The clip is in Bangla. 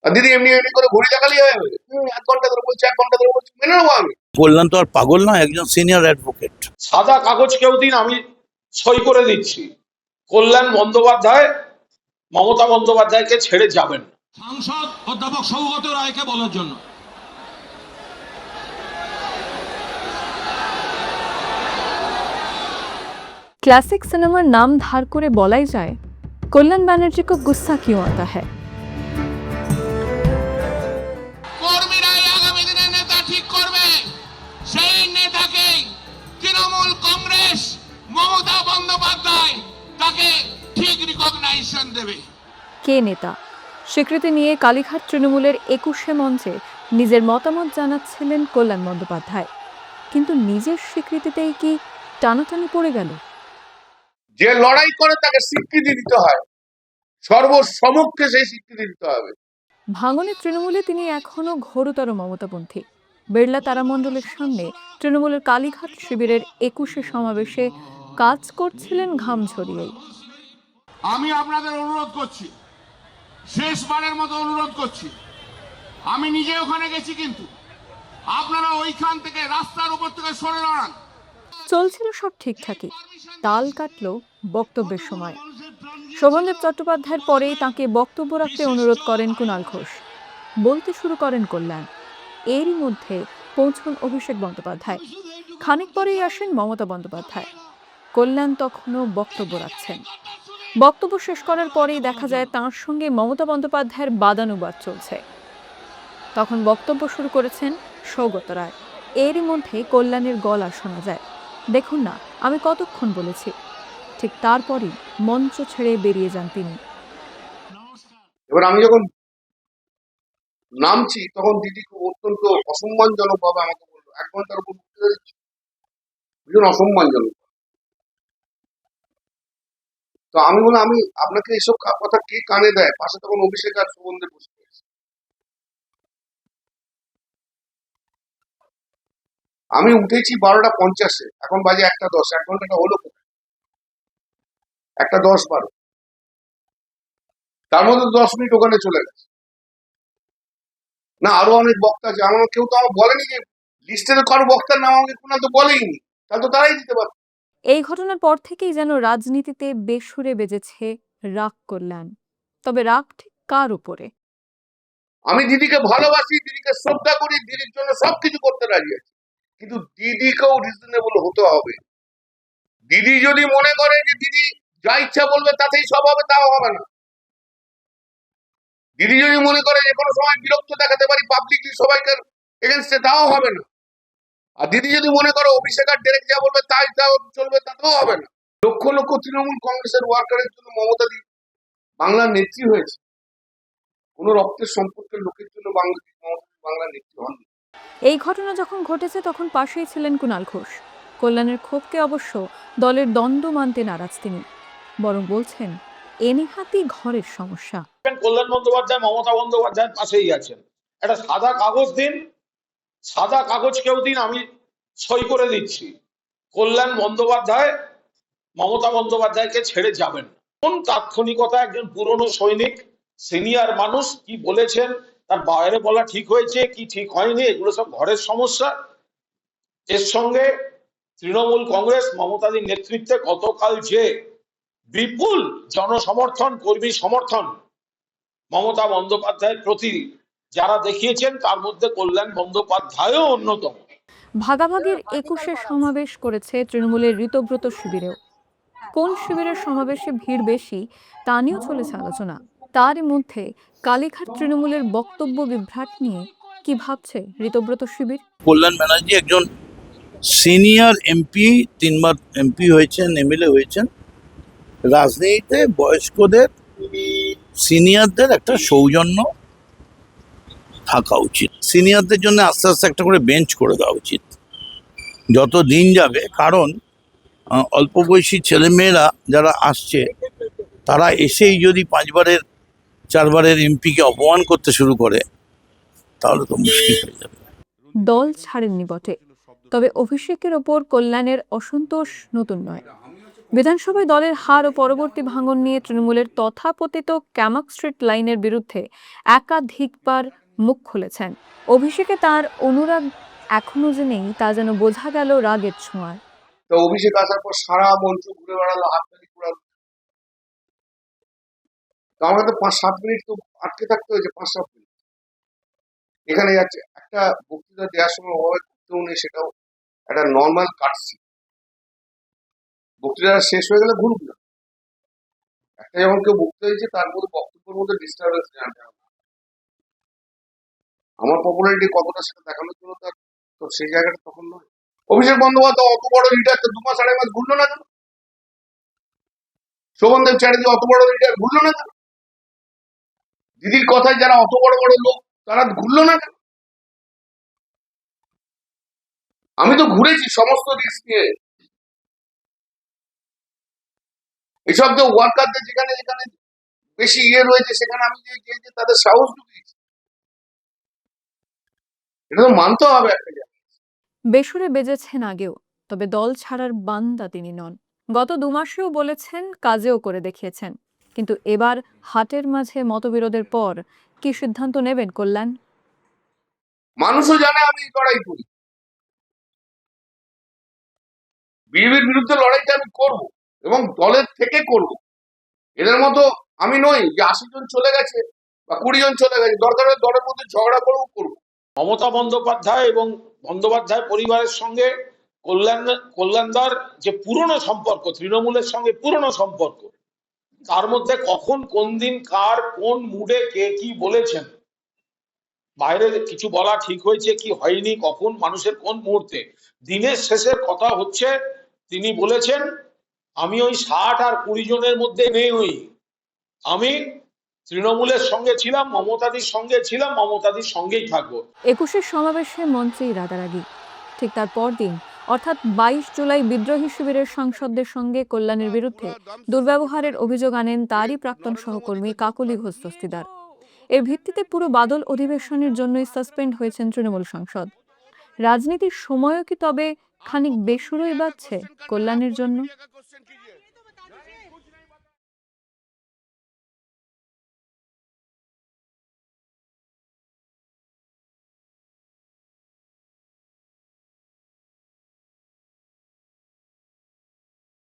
আর দিদি এমনি এমনি করে ঘড়ি দেখালেই হয়ে যাবে। 1 ঘন্টা ধরে বলছি, 1 ঘন্টা ধরে বলছি, মেনে নেবো আমি। কল্যাণ তো আর পাগল না, একজন সিনিয়র অ্যাডভোকেট। সাদা কাগজ কেউ দিন, আমি সই করে দিচ্ছি। কল্যাণ বন্দ্যোপাধ্যায় মমতা বন্দ্যোপাধ্যায়কে ছেড়ে যাবেন। সাংসদ অধ্যাপক সৌগত রায়কে বলার জন্য। क्लासिक सिनेमार नाम धार करे বলাই যায় कल्याण बनर्जी को गुस्सा क्यों आता है। কর্মীরাই আগামী দিনে নেতা ঠিক করবে, সেই নেতাকে তৃণমূল কংগ্রেস মমতা বন্দ্যোপাধ্যায় তাকে ঠিক রিকগনাইজেশন দেবে। কে নেতা স্বীকৃতি নিয়ে কালীঘাট তৃণমূলের 21শে মঞ্চে নিজের মতামত জানাচ্ছিলেন কল্যাণ বন্দ্যোপাধ্যায়, কিন্তু নিজের স্বীকৃতিতেই কি টানাটানি পড়ে গেল। যে লড়াই করে তাকে স্বীকৃতি দিতে হয়, সর্বসমক্ষে সেই স্বীকৃতি দিতে হবে। ভাঙনের তৃণমূলে তিনি এখনো ঘোরতর মমতাপন্থী। বিড়লা তারামণ্ডলের সামনে তৃণমূলের কালীঘাট শিবিরের 21শে সমাবেশে কাজ করছিলেন ঘাম ঝরিয়েই। আমি আপনাদের অনুরোধ করছি, শেষবারের মতো অনুরোধ করছি, আমি নিজে ওখানে গেছি, কিন্তু আপনারা ওইখান থেকে রাস্তার উপর থেকে সরে দাঁড়ান। চলছিল সব ঠিকঠাকই, তাল কাটল বক্তব্যের সময়। শোভনদেব চট্টোপাধ্যায়ের পরেই তাঁকে বক্তব্য রাখতে অনুরোধ করেন কুণাল ঘোষ। বলতে শুরু করেন কল্যাণ। এরই মধ্যে পৌঁছন অভিষেক বন্দ্যোপাধ্যায়। খানিক পরেই আসেন মমতা বন্দ্যোপাধ্যায়। কল্যাণ তখনও বক্তব্য রাখছেন। বক্তব্য শেষ করার পরেই দেখা যায় তাঁর সঙ্গে মমতা বন্দ্যোপাধ্যায়ের বাদানুবাদ চলছে। তখন বক্তব্য শুরু করেছেন সৌগত রায়। এরই মধ্যে কল্যাণের গলা শোনা যায়, দেখুন না আমি কতক্ষণ বলেছি। ঠিক তারপরই মঞ্চ ছেড়ে বেরিয়ে যান তিনি। এবার আমি যখন নামছি তখন দিদি খুব অত্যন্ত অসম্মানজনক ভাবে আমাকে বললো, 1 ঘন্টার উপর বক্তৃতা দিচ্ছি, ভীষণ অসম্মানজনক। তো আমি বললাম, আমি আপনাকে এসব কথা কে কানে দেয়? পাশে তখন অভিষেক আর শোভনদেব বসে রয়েছে। আমি উঠেছি 12টা 50-এ, এখন বাজে 1টা 10। 1 ঘন্টাটা হলো কোথায়? 1টা 10-12, তার মধ্যে 10 মিনিট ওখানে চলে গেছে। না আরো অনেক বক্তা আছে, আমার কেউ তো আমার বলেনি যে লিস্টে তো কারো বক্তার নাম আমাকে কোনো তো বলেইনি, তাহলে তো তারাই দিতে পারত। এই ঘটনার পর থেকেই যেন রাজনীতিতে বেসুরে বেজেছে রাগ কল্যাণ। তবে রাগ ঠিক কার উপরে? আমি দিদিকে ভালোবাসি, দিদিকে শ্রদ্ধা করি, দিদির জন্য সবকিছু করতে রাজি আছি, কিন্তু দিদিকেও রিজনেবল হতে হবে। দিদি যদি মনে করে যে দিদি যা ইচ্ছা বলবে তাতেই সব হবে, তাও হবে না। দিদি যদি মনে করে যে কোনো সময় বিরক্ত দেখাতে পারি পাবলিকলি সবাইকে এগেনস্টে, তাও হবে না। আর দিদি যদি মনে করে অভিষেক আর ডেরেক যা বলবে তাই তাও চলবে, তাতেও হবে না। লক্ষ লক্ষ তৃণমূল কংগ্রেসের ওয়ার্কারের জন্য মমতা দি বাংলার নেত্রী হয়েছে, কোন রক্তের সম্পর্কের লোকের জন্য বাংলার নেত্রী হননি। এই ঘটনা যখন ঘটেছে তখন পাশেই ছিলেন কুণাল ঘোষ। কল্যাণের ক্ষোভকে অবশ্য দলের দ্বন্দ্ব মানতে নারাজ তিনি, বরং বলছেন এ নেহাতি ঘরের সমস্যা। কল্যাণ বন্দ্যোপাধ্যায় মমতা বন্দ্যোপাধ্যায়ের পাশেই আছেন। একটা সাদা কাগজ দিন, সাদা কাগজ কেউ দিন, আমি সই করে দিচ্ছি। কল্যাণ বন্দ্যোপাধ্যায় মমতা বন্দ্যোপাধ্যায়কে ছেড়ে যাবেন। কোন তাৎক্ষণিকতা, একজন পুরনো সৈনিক, সিনিয়র মানুষ, কি বলেছেন তার বাইরে বলা ঠিক হয়েছে কি ঠিক হয়নি, এগুলো সব ঘরের সমস্যা। এর সঙ্গে তৃণমূল কংগ্রেস মমতাদির নেতৃত্বে গতকাল যে বিপুল জনসমর্থন, কর্মী সমর্থন মমতা বন্দ্যোপাধ্যায়ের প্রতি যারা দেখিয়েছেন, তার মধ্যে কল্যাণ বন্দ্যোপাধ্যায়ও অন্যতম। ভাগাভাগির 21শে সমাবেশ করেছে তৃণমূলের ঋতব্রত শিবিরেও। কোন শিবিরের সমাবেশে ভিড় বেশি তা নিয়েও চলেছে আলোচনা। তারই মধ্যে কালীঘাট তৃণমূলের বক্তব্য বিভ্রাট নিয়ে কি ভাবছে ঋতব্রত শিবির? কল্যাণ ব্যানার্জি একজন সিনিয়র এমপি, 3বার এমপি হয়েছেন, এমএলএ হয়েছেন। রাজনীতিতে বয়স্কদের, সিনিয়রদের একটা সৌজন্য থাকা উচিত। সিনিয়রদের জন্য আস্তে আস্তে একটা করে বেঞ্চ করে দেওয়া উচিত যত দিন যাবে, কারণ অল্প বয়সী ছেলেমেয়েরা যারা আসছে তারা এসেই যদি 5বারের 4বারের এমপিকে অপমান করতে শুরু করে তাহলে তো মুশকিল হয়ে যাবে। দল ছাড়েননি বটে, তবে অভিষেকের ওপর কল্যাণের অসন্তোষ নতুন নয়। বিধানসভায় দলের হার ও পরবর্তী ভাঙন নিয়ে তৃণমূলের তথাকথিত ক্যামাক স্ট্রিট লাইনের বিরুদ্ধে একাধিকবার মুখ খুলেছেন। অভিষেকে তার অনুরাগ এখনো যে নেই তা যেন বোঝা গেল রাগের ছোঁয়ায়। তো অভিষেক আসার পর সারা মঞ্চ ঘুরে বেড়ালো, হাততালি কুড়ালো। তো আমাকে তো 5-7 মিনিট তো আটকে থাকতে হয়েছে, 5-7 মিনিট। এখানে যাচ্ছে একটা বক্তৃতা দেওয়ার সময় ওভাবে করতেও নেই, সেটাও একটা নর্মাল কাটছি। বক্তৃতা শেষ হয়ে গেলে ঘুরুক না। একটা যখন কেউ বক্তৃতা দিচ্ছে তার মধ্যে বক্তব্যের মধ্যে ডিস্টারবেন্স জানতে হবে। আমার পপুলারিটি কতটা সেটা দেখানোর জন্য তার তো সেই জায়গাটা তখন নয়। অভিষেক বন্দ্যোপাধ্যায় অত বড় লিডার তো 2 মাস 2.5 মাস ঘুরলো না কেন? শোভনদেব চ্যাটার্জি অত বড় লিডার ঘুরলো না কেন? দিদির কথায় যারা অত বড় বড় লোক তারা ঘুরলো না কেন? আমি তো ঘুরেছি সমস্ত রিস্ক নিয়ে। এসব তো ওয়ার্কারদের যেখানে যেখানে বেশি রয়েছে সেখানে আমি যে তাদের সাহস ঢুকিয়েছি, এটা তো মানতে হবে একটা জায়গায়। বেসুরে বেজেছেন আগেও, তবে দল ছাড়ার বান্দা তিনি নন। গত 2 মাসেও বলেছেন, কাজেও করে দেখিয়েছেন। কিন্তু এবার হাটের মাঝে মতবিরোধের পর কি সিদ্ধান্ত নেবেন কল্যাণ? মানুষও জানে আমি এই লড়াই করি, বিজেপির বিরুদ্ধে লড়াইটা আমি করব এবং দলের থেকে করব। এদের মতো আমি নই যে 80 জন চলে গেছে বা 20 জন চলে গেছে, দরকার হলে দলের মধ্যে ঝগড়া করেও করবো। মমতা বন্দ্যোপাধ্যায় এবং বন্দ্যোপাধ্যায় পরিবারের সঙ্গে কল্যাণদার যে পুরনো সম্পর্ক, তৃণমূলের সঙ্গে পুরনো সম্পর্ক, তার মধ্যে কখন কোন দিন কার কোন মুডে কে কি বলেছেন, বাইরে কিছু বলা ঠিক হয়েছে কি হয়নি, কখন মানুষের কোন মুহূর্তে, দিনের শেষের কথা হচ্ছে তিনি বলেছেন আমি ওই 60 আর 20 জনের মধ্যে নেই, আমি তৃণমূলের সঙ্গে ছিলাম, মমতাদির সঙ্গে ছিলাম, মমতাদির সঙ্গেই থাকবো। 21-এর সমাবেশে মঞ্চেই রাগারাগি। ঠিক তার পরদিন অর্থাৎ 22 জুলাই বিদ্রোহী শিবিরের সাংসদদের সঙ্গে কল্যাণের বিরুদ্ধে দুর্ব্যবহারের অভিযোগ আনেন তারই প্রাক্তন সহকর্মী কাকলী ঘোষ দস্তিদার। এর ভিত্তিতে পুরো বাদল অধিবেশনের জন্যই সাসপেন্ড হয়েছেন তৃণমূল সাংসদ। রাজনীতির সময়ও কি তবে খানিক বেসুরোই বাজছে কল্যাণের জন্য?